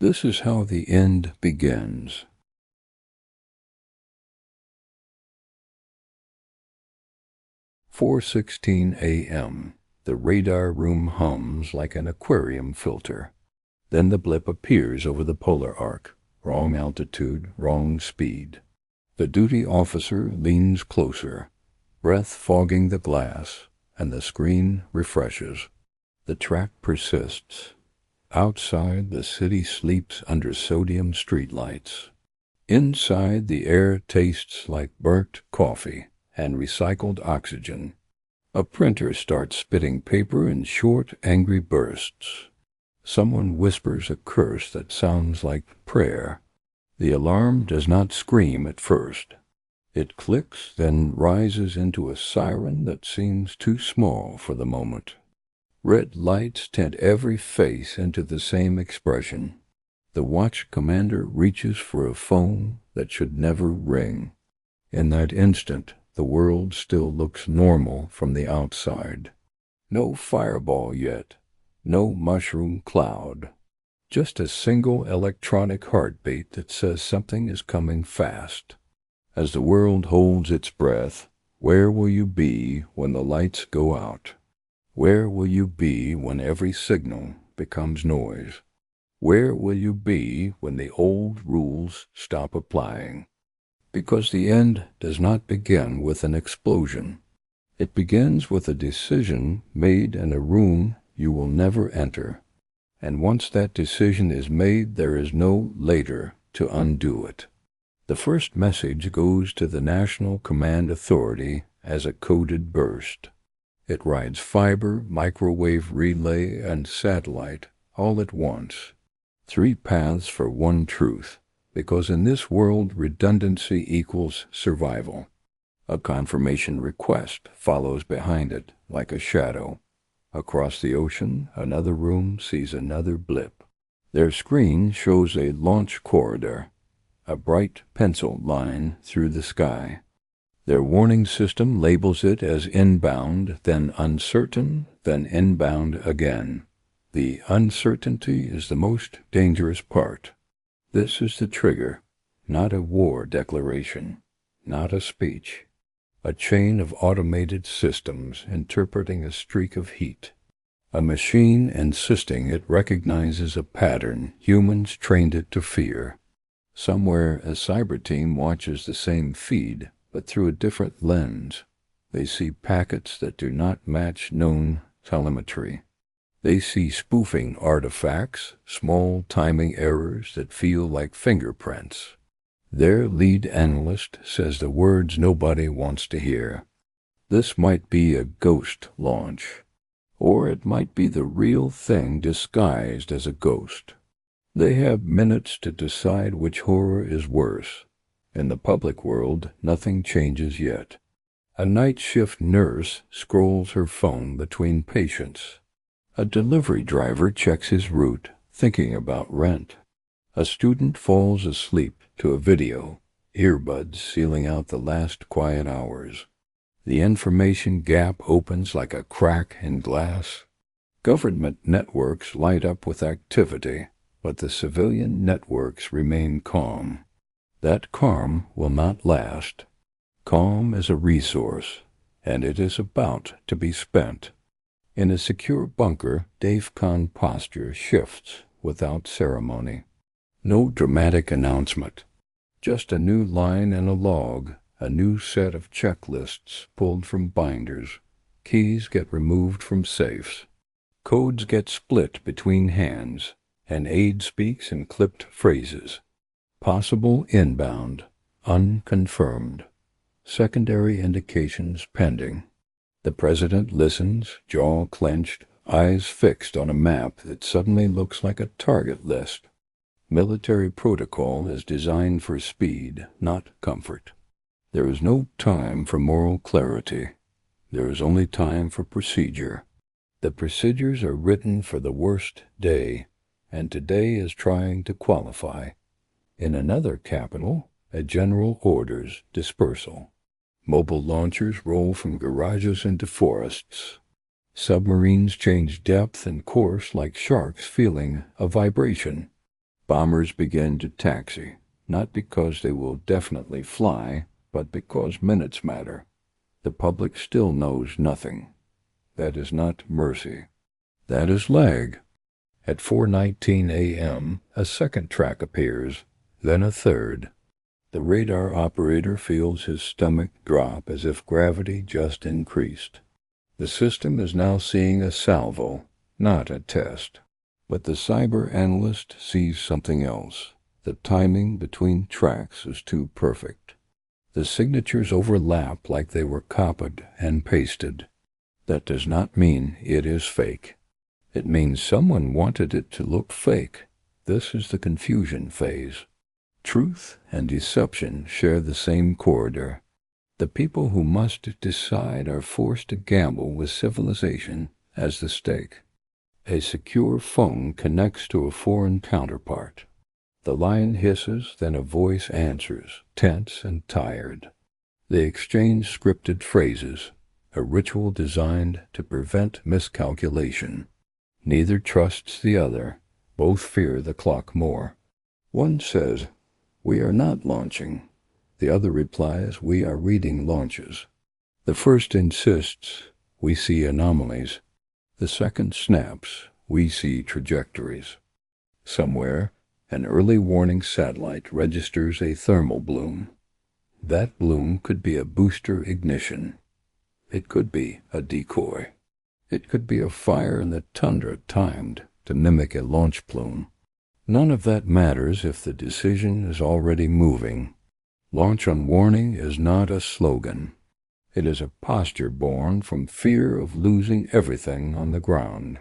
This is how the end begins. "4:16 a.m. The radar room hums like an aquarium filter. Then the blip appears over the polar arc. Wrong altitude, wrong speed. The duty officer leans closer, breath fogging the glass, and the screen refreshes. The track persists. Outside, the city sleeps under sodium streetlights. Inside, the air tastes like burnt coffee and recycled oxygen. A printer starts spitting paper in short, angry bursts. Someone whispers a curse that sounds like prayer. The alarm does not scream at first. It clicks, then rises into a siren that seems too small for the moment. Red lights tint every face into the same expression. The watch commander reaches for a phone that should never ring. In that instant, the world still looks normal from the outside. No fireball yet, no mushroom cloud. Just a single electronic heartbeat that says something is coming fast. As the world holds its breath, where will you be when the lights go out? Where will you be when every signal becomes noise? Where will you be when the old rules stop applying? Because the end does not begin with an explosion. It begins with a decision made in a room you will never enter. And once that decision is made, there is no later to undo it. The first message goes to the National Command Authority as a coded burst. It rides fiber, microwave relay, and satellite all at once. 3 paths for one truth, because in this world redundancy equals survival. A confirmation request follows behind it like a shadow. Across the ocean, another room sees another blip. Their screen shows a launch corridor, a bright pencil line through the sky. Their warning system labels it as inbound, then uncertain, then inbound again. The uncertainty is the most dangerous part. This is the trigger, not a war declaration, not a speech. A chain of automated systems interpreting a streak of heat. A machine insisting it recognizes a pattern humans trained it to fear. Somewhere a cyber team watches the same feed, but through a different lens. They see packets that do not match known telemetry. They see spoofing artifacts, small timing errors that feel like fingerprints. Their lead analyst says the words nobody wants to hear. This might be a ghost launch, or it might be the real thing disguised as a ghost. They have minutes to decide which horror is worse. In the public world, nothing changes yet. A night shift nurse scrolls her phone between patients. A delivery driver checks his route, thinking about rent. A student falls asleep to a video, earbuds sealing out the last quiet hours. The information gap opens like a crack in glass. Government networks light up with activity, but the civilian networks remain calm. That calm will not last. Calm is a resource, and it is about to be spent. In a secure bunker, DEFCON posture shifts without ceremony. No dramatic announcement. Just a new line in a log, a new set of checklists pulled from binders. Keys get removed from safes. Codes get split between hands. An aide speaks in clipped phrases. Possible inbound, unconfirmed. Secondary indications pending. The president listens, jaw clenched, eyes fixed on a map that suddenly looks like a target list. Military protocol is designed for speed, not comfort. There is no time for moral clarity. There is only time for procedure. The procedures are written for the worst day, and today is trying to qualify. In another capital, a general orders dispersal. Mobile launchers roll from garages into forests. Submarines change depth and course like sharks feeling a vibration. Bombers begin to taxi, not because they will definitely fly, but because minutes matter. The public still knows nothing. That is not mercy. That is lag. At 4:19 a.m., a second track appears, then a third. The radar operator feels his stomach drop as if gravity just increased. The system is now seeing a salvo, not a test. But the cyber analyst sees something else. The timing between tracks is too perfect. The signatures overlap like they were copied and pasted. That does not mean it is fake. It means someone wanted it to look fake. This is the confusion phase. Truth and deception share the same corridor. The people who must decide are forced to gamble with civilization as the stake. A secure phone connects to a foreign counterpart. The line hisses, then a voice answers, tense and tired. They exchange scripted phrases, a ritual designed to prevent miscalculation. Neither trusts the other. Both fear the clock more. One says, "We are not launching." The other replies, "We are reading launches." The first insists, "We see anomalies." The second snaps, "We see trajectories." Somewhere, an early warning satellite registers a thermal bloom. That bloom could be a booster ignition. It could be a decoy. It could be a fire in the tundra timed to mimic a launch plume. None of that matters if the decision is already moving. Launch on warning is not a slogan. It is a posture born from fear of losing everything on the ground.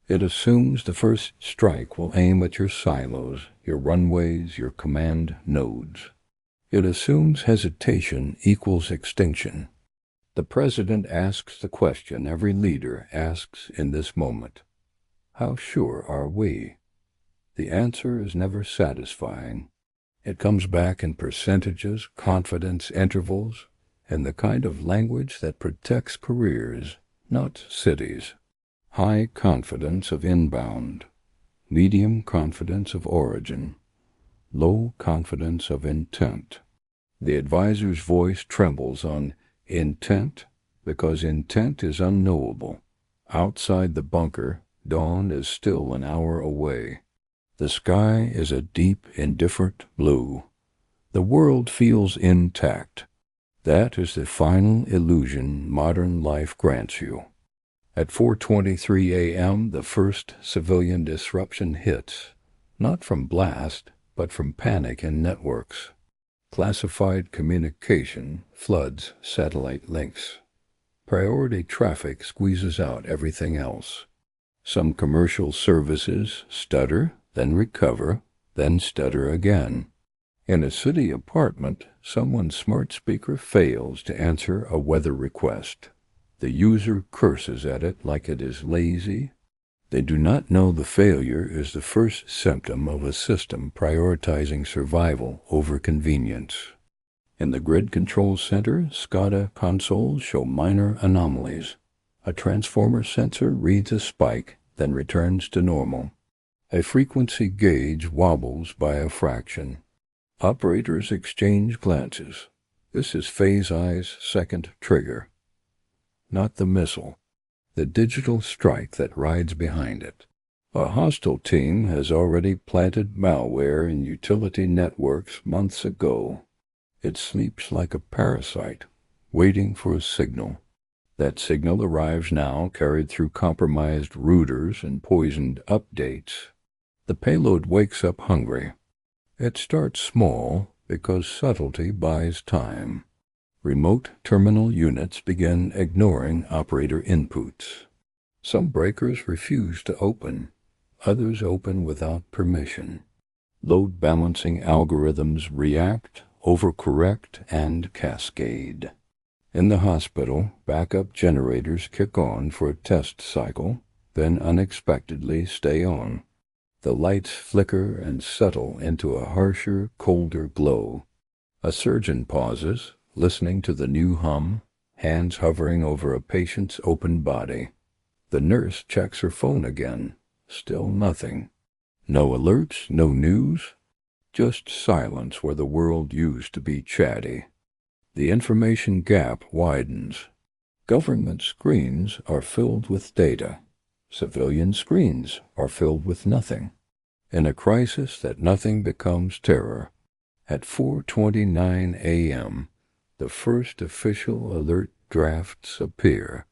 It assumes the first strike will aim at your silos, your runways, your command nodes. It assumes hesitation equals extinction. The president asks the question every leader asks in this moment. How sure are we? The answer is never satisfying. It comes back in percentages, confidence intervals, and the kind of language that protects careers, not cities. High confidence of inbound, medium confidence of origin, low confidence of intent. The advisor's voice trembles on intent because intent is unknowable. Outside the bunker, dawn is still an hour away. The sky is a deep, indifferent blue. The world feels intact. That is the final illusion modern life grants you. At 4:23 a.m., the first civilian disruption hits, not from blast, but from panic in networks. Classified communication floods satellite links. Priority traffic squeezes out everything else. Some commercial services stutter, then recover, then stutter again. In a city apartment, someone's smart speaker fails to answer a weather request. The user curses at it like it is lazy. They do not know the failure is the first symptom of a system prioritizing survival over convenience. In the grid control center, SCADA consoles show minor anomalies. A transformer sensor reads a spike, then returns to normal. A frequency gauge wobbles by a fraction. Operators exchange glances. This is Phase I's second trigger. Not the missile. The digital strike that rides behind it. A hostile team has already planted malware in utility networks months ago. It sleeps like a parasite, waiting for a signal. That signal arrives now, carried through compromised routers and poisoned updates. The payload wakes up hungry. It starts small because subtlety buys time. Remote terminal units begin ignoring operator inputs. Some breakers refuse to open. Others open without permission. Load balancing algorithms react, overcorrect, and cascade. In the hospital, backup generators kick on for a test cycle, then unexpectedly stay on. The lights flicker and settle into a harsher, colder glow. A surgeon pauses, listening to the new hum, hands hovering over a patient's open body. The nurse checks her phone again. Still nothing. No alerts, no news, just silence where the world used to be chatty. The information gap widens. Government screens are filled with data. Civilian screens are filled with nothing. In a crisis that nothing becomes terror. At 4:29 a.m., the first official alert drafts appear.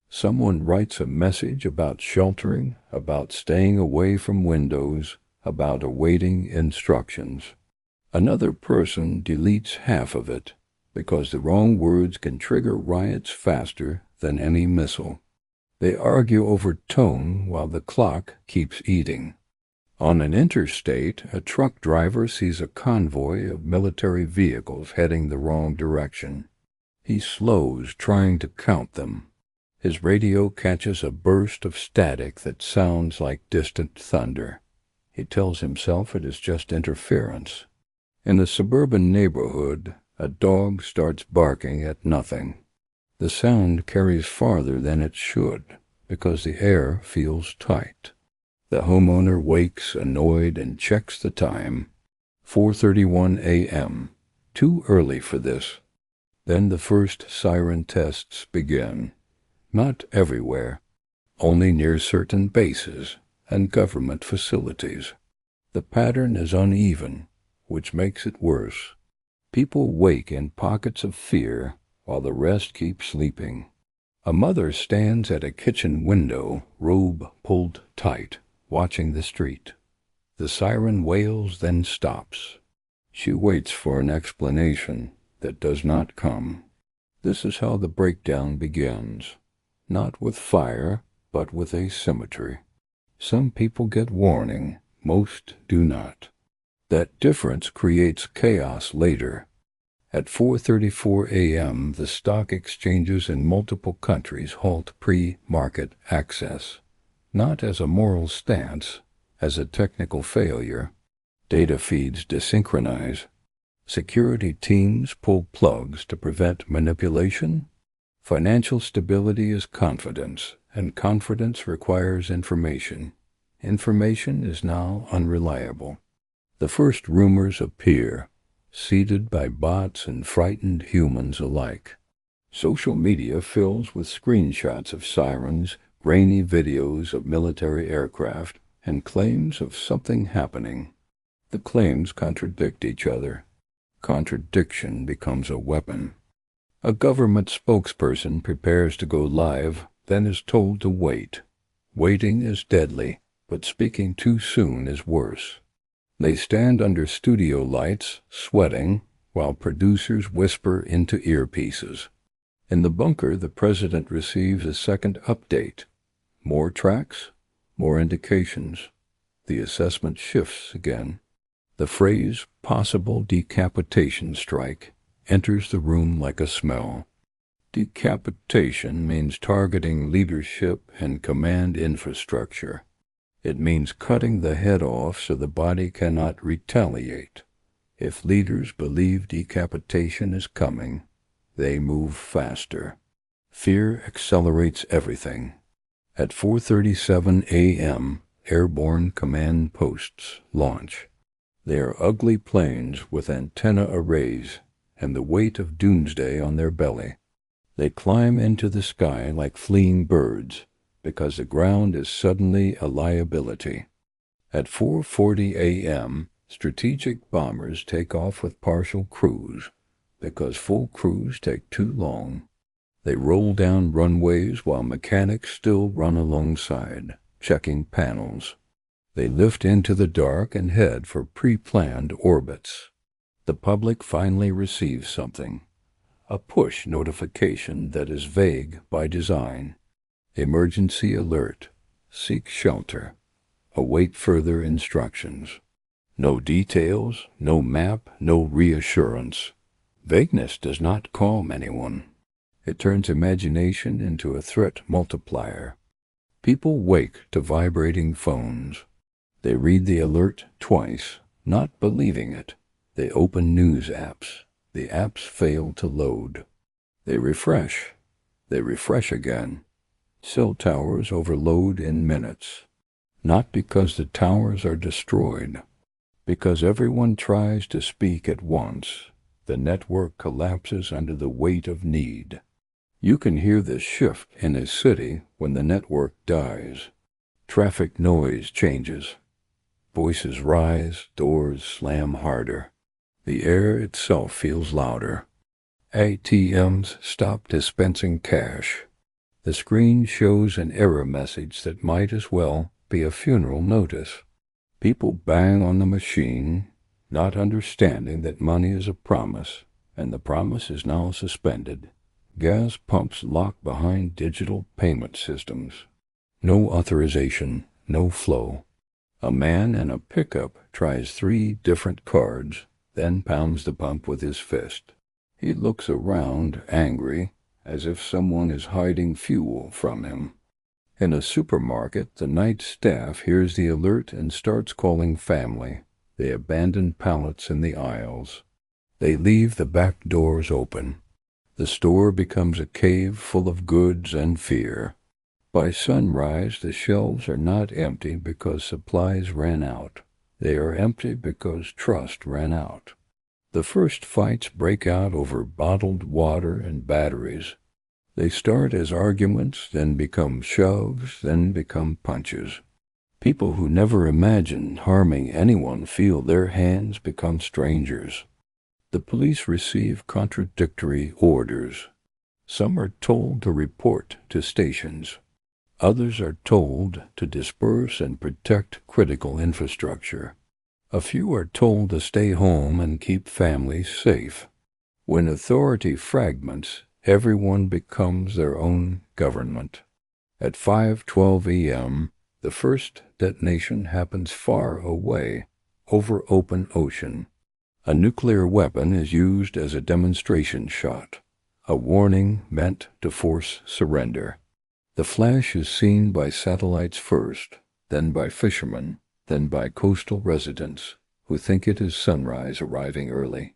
Someone writes a message about sheltering, about staying away from windows, about awaiting instructions. Another person deletes half of it, because the wrong words can trigger riots faster than any missile. They argue over tone while the clock keeps eating. On an interstate, a truck driver sees a convoy of military vehicles heading the wrong direction. He slows, trying to count them. His radio catches a burst of static that sounds like distant thunder. He tells himself it is just interference. In the suburban neighborhood, a dog starts barking at nothing. The sound carries farther than it should, because the air feels tight. The homeowner wakes annoyed and checks the time. 4:31 a.m. Too early for this. Then the first siren tests begin. Not everywhere, only near certain bases and government facilities. The pattern is uneven, which makes it worse. People wake in pockets of fear while the rest keep sleeping. A mother stands at a kitchen window, robe pulled tight, watching the street. The siren wails, then stops. She waits for an explanation that does not come. This is how the breakdown begins. Not with fire, but with asymmetry. Some people get warning, most do not. That difference creates chaos later. At 4:34 a.m., the stock exchanges in multiple countries halt pre-market access. Not as a moral stance, as a technical failure. Data feeds desynchronize. Security teams pull plugs to prevent manipulation. Financial stability is confidence, and confidence requires information. Information is now unreliable. The first rumors appear, seeded by bots and frightened humans alike. Social media fills with screenshots of sirens, grainy videos of military aircraft, and claims of something happening. The claims contradict each other. Contradiction becomes a weapon. A government spokesperson prepares to go live, then is told to wait. Waiting is deadly, but speaking too soon is worse. They stand under studio lights, sweating, while producers whisper into earpieces. In the bunker, the president receives a second update. More tracks, more indications. The assessment shifts again. The phrase, possible decapitation strike, enters the room like a smell. Decapitation means targeting leadership and command infrastructure. It means cutting the head off so the body cannot retaliate. If leaders believe decapitation is coming, they move faster. Fear accelerates everything. At 4:37 a.m., airborne command posts launch. They are ugly planes with antenna arrays and the weight of doomsday on their belly. They climb into the sky like fleeing birds because the ground is suddenly a liability. At 4:40 a.m., strategic bombers take off with partial crews because full crews take too long. They roll down runways while mechanics still run alongside, checking panels. They lift into the dark and head for pre-planned orbits. The public finally receives something. A push notification that is vague by design. Emergency alert. Seek shelter. Await further instructions. No details, no map, no reassurance. Vagueness does not calm anyone. It turns imagination into a threat multiplier. People wake to vibrating phones. They read the alert twice, not believing it. They open news apps. The apps fail to load. They refresh. They refresh again. Cell towers overload in minutes. Not because the towers are destroyed, because everyone tries to speak at once. The network collapses under the weight of need. You can hear the shift in a city when the network dies. Traffic noise changes. Voices rise, doors slam harder. The air itself feels louder. ATMs stop dispensing cash. The screen shows an error message that might as well be a funeral notice. People bang on the machine, not understanding that money is a promise, and the promise is now suspended. Gas pumps lock behind digital payment systems. No authorization, no flow. A man in a pickup tries 3 different cards, then pounds the pump with his fist. He looks around, angry, as if someone is hiding fuel from him. In a supermarket, the night staff hears the alert and starts calling family. They abandon pallets in the aisles. They leave the back doors open. The store becomes a cave full of goods and fear. By sunrise, the shelves are not empty because supplies ran out. They are empty because trust ran out. The first fights break out over bottled water and batteries. They start as arguments, then become shoves, then become punches. People who never imagined harming anyone feel their hands become strangers. The police receive contradictory orders. Some are told to report to stations. Others are told to disperse and protect critical infrastructure. A few are told to stay home and keep families safe. When authority fragments, everyone becomes their own government. At 5:12 a.m., the first detonation happens far away, over open ocean. A nuclear weapon is used as a demonstration shot, a warning meant to force surrender. The flash is seen by satellites first, then by fishermen, then by coastal residents who think it is sunrise arriving early.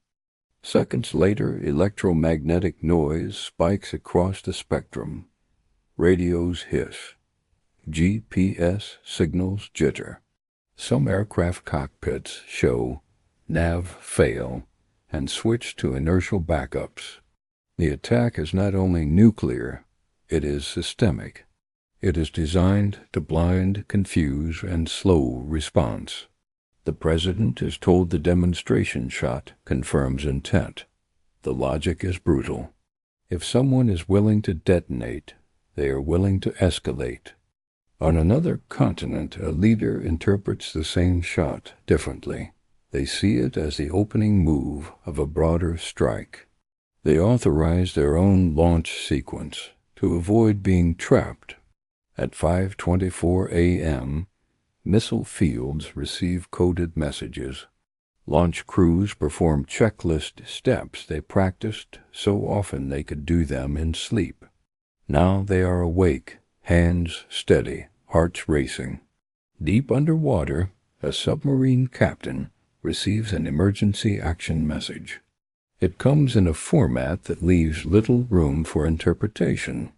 Seconds later, electromagnetic noise spikes across the spectrum. Radios hiss. GPS signals jitter. Some aircraft cockpits show nav fail and switch to inertial backups. The attack is not only nuclear, it is systemic. It is designed to blind, confuse, and slow response. The president is told the demonstration shot confirms intent. The logic is brutal. If someone is willing to detonate, they are willing to escalate. On another continent, a leader interprets the same shot differently. They see it as the opening move of a broader strike. They authorize their own launch sequence to avoid being trapped. At 5:24 a.m., missile fields receive coded messages. Launch crews perform checklist steps they practiced so often they could do them in sleep. Now they are awake, hands steady, hearts racing. Deep underwater, a submarine captain receives an emergency action message. It comes in a format that leaves little room for interpretation.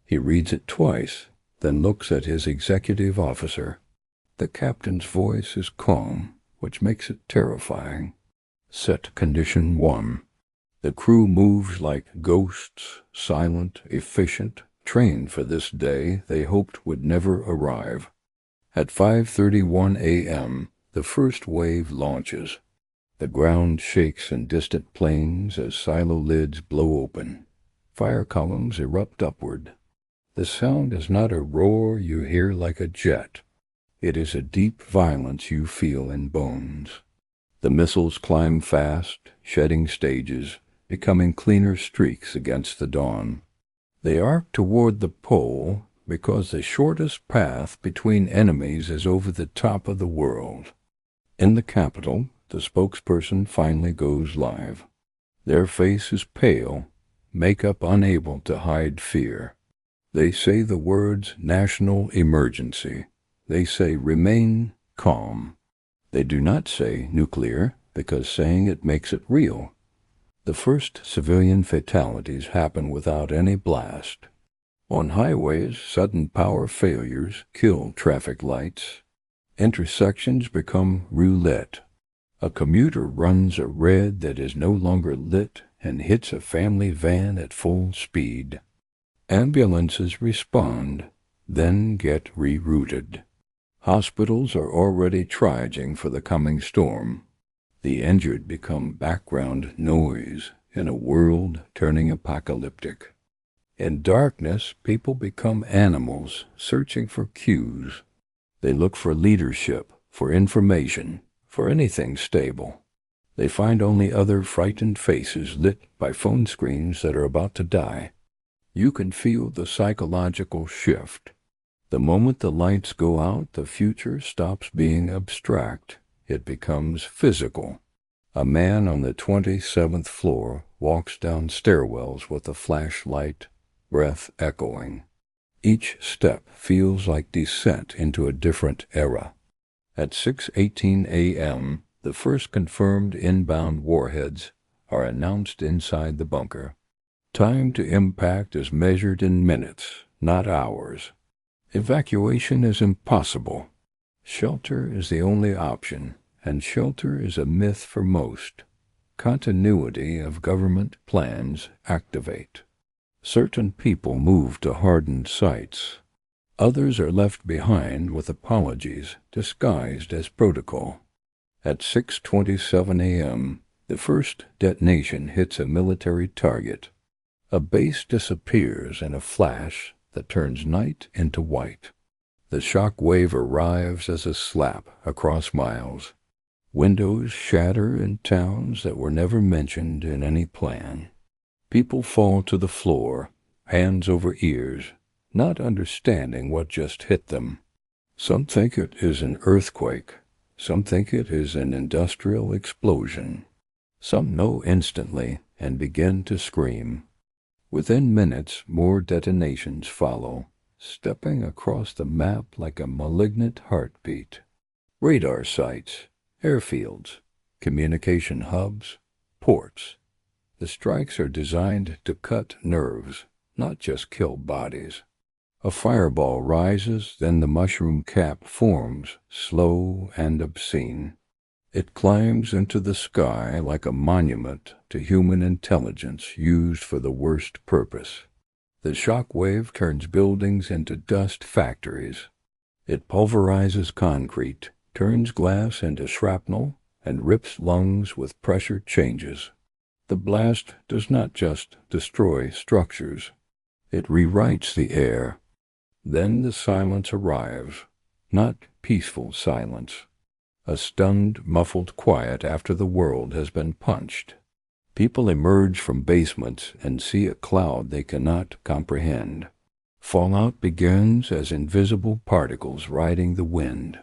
He reads it twice, then looks at his executive officer. The captain's voice is calm, which makes it terrifying. Set condition 1. The crew moves like ghosts, silent, efficient, trained for this day they hoped would never arrive. At 5:31 a.m., the first wave launches. The ground shakes in distant plains as silo lids blow open. Fire columns erupt upward. The sound is not a roar you hear like a jet. It is a deep violence you feel in bones. The missiles climb fast, shedding stages, becoming cleaner streaks against the dawn. They arc toward the pole because the shortest path between enemies is over the top of the world. In the capital, the spokesperson finally goes live. Their face is pale, makeup unable to hide fear. They say the words national emergency. They say remain calm. They do not say nuclear because saying it makes it real. The first civilian fatalities happen without any blast. On highways, sudden power failures kill traffic lights. Intersections become roulette. A commuter runs a red that is no longer lit and hits a family van at full speed. Ambulances respond, then get rerouted. Hospitals are already triaging for the coming storm. The injured become background noise in a world turning apocalyptic. In darkness, people become animals searching for cues. They look for leadership, for information, for anything stable. They find only other frightened faces lit by phone screens that are about to die. You can feel the psychological shift. The moment the lights go out, the future stops being abstract. It becomes physical. A man on the 27th floor walks down stairwells with a flashlight, breath echoing. Each step feels like descent into a different era. At 6:18 a.m., the first confirmed inbound warheads are announced inside the bunker. Time to impact is measured in minutes, not hours. Evacuation is impossible. Shelter is the only option, and shelter is a myth for most. Continuity of government plans activate. Certain people move to hardened sites. Others are left behind with apologies disguised as protocol. At 6:27 a.m., the first detonation hits a military target. A base disappears in a flash that turns night into white. The shock wave arrives as a slap across miles. Windows shatter in towns that were never mentioned in any plan. People fall to the floor, hands over ears, not understanding what just hit them. Some think it is an earthquake. Some think it is an industrial explosion. Some know instantly and begin to scream. Within minutes, more detonations follow, stepping across the map like a malignant heartbeat. Radar sites, airfields, communication hubs, ports. The strikes are designed to cut nerves, not just kill bodies. A fireball rises, then the mushroom cap forms, slow and obscene. It climbs into the sky like a monument to human intelligence used for the worst purpose. The shock wave turns buildings into dust factories. It pulverizes concrete, turns glass into shrapnel, and rips lungs with pressure changes. The blast does not just destroy structures. It rewrites the air. Then the silence arrives, not peaceful silence. A stunned, muffled quiet after the world has been punched. People emerge from basements and see a cloud they cannot comprehend. Fallout begins as invisible particles riding the wind.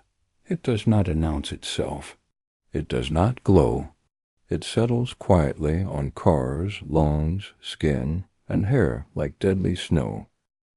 It does not announce itself. It does not glow. It settles quietly on cars, lawns, skin, and hair like deadly snow.